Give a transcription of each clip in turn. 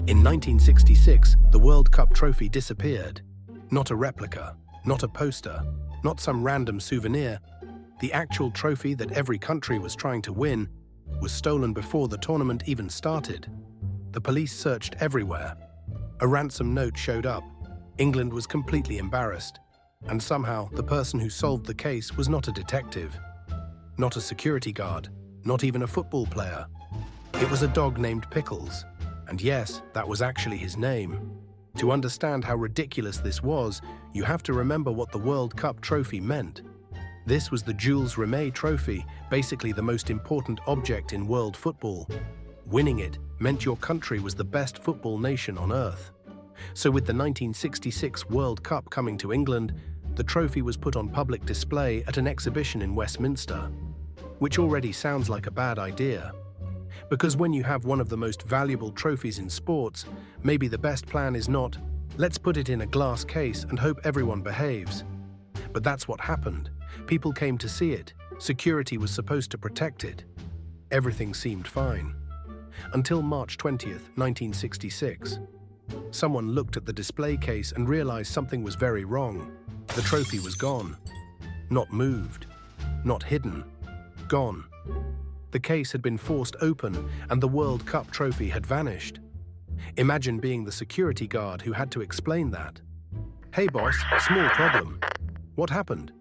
In 1966, the World Cup trophy disappeared. Not a replica, not a poster, not some random souvenir. The actual trophy that every country was trying to win was stolen before the tournament even started. The police searched everywhere. A ransom note showed up. England was completely embarrassed. And somehow, the person who solved the case was not a detective, not a security guard, not even a football player. It was a dog named Pickles. And yes, that was actually his name. To understand how ridiculous this was, you have to remember what the World Cup trophy meant. This was the Jules Rimet trophy, basically the most important object in world football. Winning it meant your country was the best football nation on earth. So with the 1966 World Cup coming to England, the trophy was put on public display at an exhibition in Westminster, which already sounds like a bad idea. Because when you have one of the most valuable trophies in sports, maybe the best plan is not, let's put it in a glass case and hope everyone behaves. But that's what happened. People came to see it. Security was supposed to protect it. Everything seemed fine. Until March 20th, 1966. Someone looked at the display case and realized something was very wrong. The trophy was gone. Not moved. Not hidden. Gone. The case had been forced open and the World Cup trophy had vanished. Imagine being the security guard who had to explain that. Hey boss, small problem. What happened?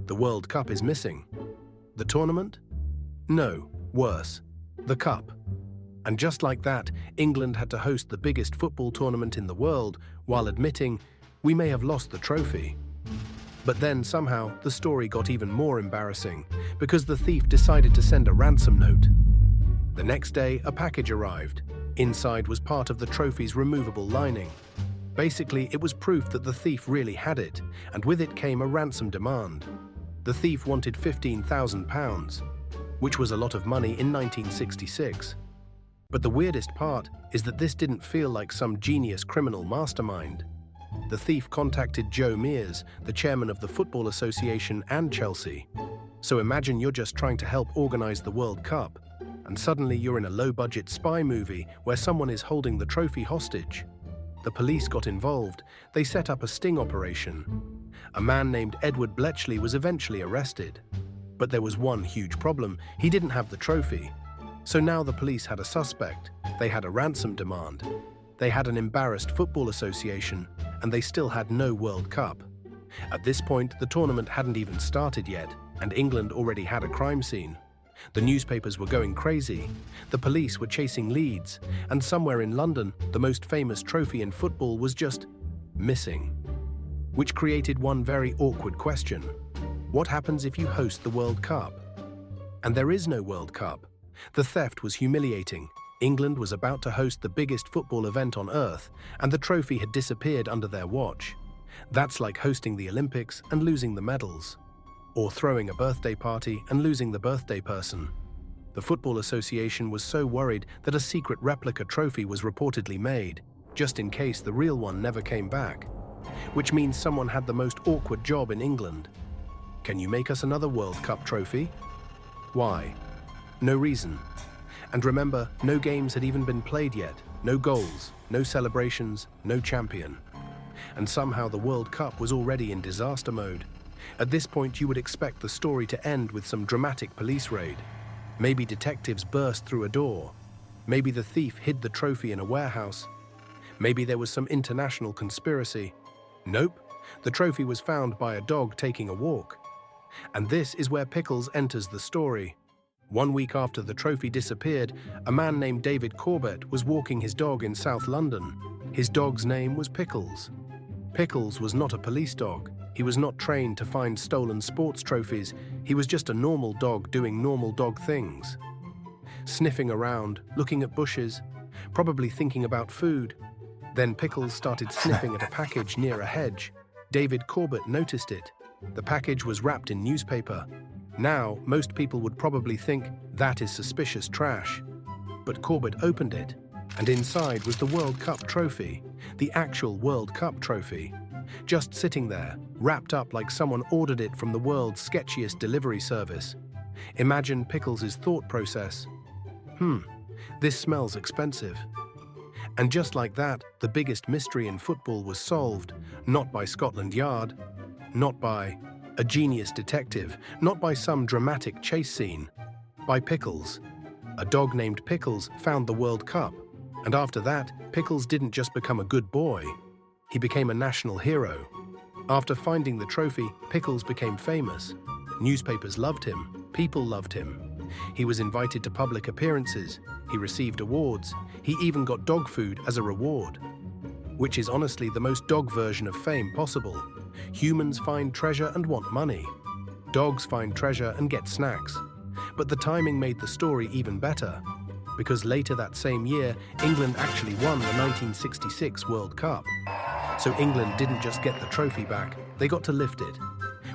The World Cup is missing. The tournament? No, worse. The cup. And just like that, England had to host the biggest football tournament in the world while admitting, we may have lost the trophy. But then somehow the story got even more embarrassing because the thief decided to send a ransom note. The next day, a package arrived. Inside was part of the trophy's removable lining. Basically, it was proof that the thief really had it, and with it came a ransom demand. The thief wanted £15,000, which was a lot of money in 1966. But the weirdest part is that this didn't feel like some genius criminal mastermind. The thief contacted Joe Mears, the chairman of the Football Association and Chelsea. So imagine you're just trying to help organize the World Cup, and suddenly you're in a low-budget spy movie where someone is holding the trophy hostage. The police got involved. They set up a sting operation. A man named Edward Bletchley was eventually arrested. But there was one huge problem. He didn't have the trophy. So now the police had a suspect. They had a ransom demand. They had an embarrassed football association, and they still had no World Cup. At this point, the tournament hadn't even started yet, and England already had a crime scene. The newspapers were going crazy. The police were chasing leads, and somewhere in London, the most famous trophy in football was just missing. Which created one very awkward question. What happens if you host the World Cup? And there is no World Cup. The theft was humiliating. England was about to host the biggest football event on earth, and the trophy had disappeared under their watch. That's like hosting the Olympics and losing the medals, or throwing a birthday party and losing the birthday person. The Football Association was so worried that a secret replica trophy was reportedly made, just in case the real one never came back. Which means someone had the most awkward job in England. Can you make us another World Cup trophy? Why? No reason. And remember, no games had even been played yet, no goals, no celebrations, no champion. And somehow the World Cup was already in disaster mode. At this point, you would expect the story to end with some dramatic police raid. Maybe detectives burst through a door. Maybe the thief hid the trophy in a warehouse. Maybe there was some international conspiracy. Nope, the trophy was found by a dog taking a walk. And this is where Pickles enters the story. 1 week after the trophy disappeared, a man named David Corbett was walking his dog in South London. His dog's name was Pickles. Pickles was not a police dog. He was not trained to find stolen sports trophies. He was just a normal dog doing normal dog things. Sniffing around, looking at bushes, probably thinking about food. Then Pickles started sniffing at a package near a hedge. David Corbett noticed it. The package was wrapped in newspaper. Now, most people would probably think that is suspicious trash. But Corbett opened it, and inside was the World Cup trophy, the actual World Cup trophy, just sitting there, wrapped up like someone ordered it from the world's sketchiest delivery service. Imagine Pickles' thought process. This smells expensive. And just like that, the biggest mystery in football was solved, not by Scotland Yard, not by a genius detective, not by some dramatic chase scene, by Pickles. A dog named Pickles found the World Cup, and after that, Pickles didn't just become a good boy, he became a national hero. After finding the trophy, Pickles became famous. Newspapers loved him, people loved him. He was invited to public appearances, he received awards, he even got dog food as a reward. Which is honestly the most dog version of fame possible. Humans find treasure and want money. Dogs find treasure and get snacks. But the timing made the story even better, because later that same year, England actually won the 1966 World Cup. So England didn't just get the trophy back, they got to lift it.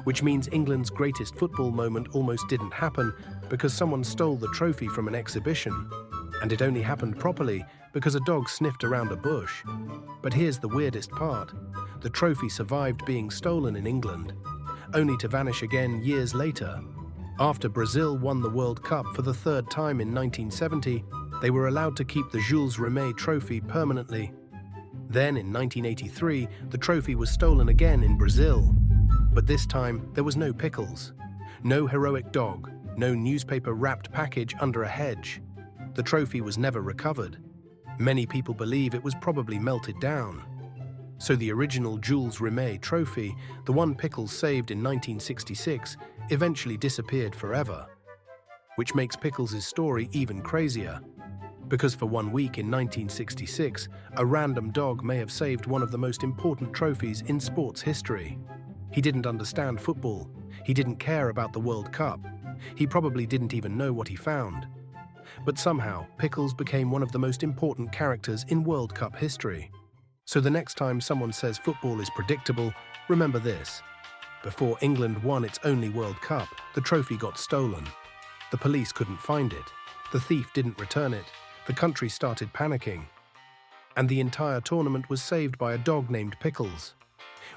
Which means England's greatest football moment almost didn't happen because someone stole the trophy from an exhibition. And it only happened properly because a dog sniffed around a bush. But here's the weirdest part. The trophy survived being stolen in England, only to vanish again years later. After Brazil won the World Cup for the third time in 1970, they were allowed to keep the Jules Rimet trophy permanently. Then in 1983, the trophy was stolen again in Brazil. But this time, there was no Pickles. No heroic dog, no newspaper-wrapped package under a hedge. The trophy was never recovered. Many people believe it was probably melted down. So the original Jules Rimet trophy, the one Pickles saved in 1966, eventually disappeared forever. Which makes Pickles' story even crazier. Because for 1 week in 1966, a random dog may have saved one of the most important trophies in sports history. He didn't understand football. He didn't care about the World Cup. He probably didn't even know what he found. But somehow, Pickles became one of the most important characters in World Cup history. So the next time someone says football is predictable, remember this. Before England won its only World Cup, the trophy got stolen. The police couldn't find it. The thief didn't return it. The country started panicking. And the entire tournament was saved by a dog named Pickles.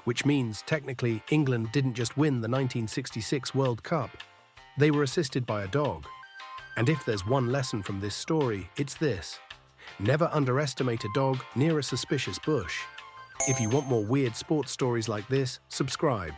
Which means, technically, England didn't just win the 1966 World Cup. They were assisted by a dog. And if there's one lesson from this story, it's this. Never underestimate a dog near a suspicious bush. If you want more weird sports stories like this, subscribe.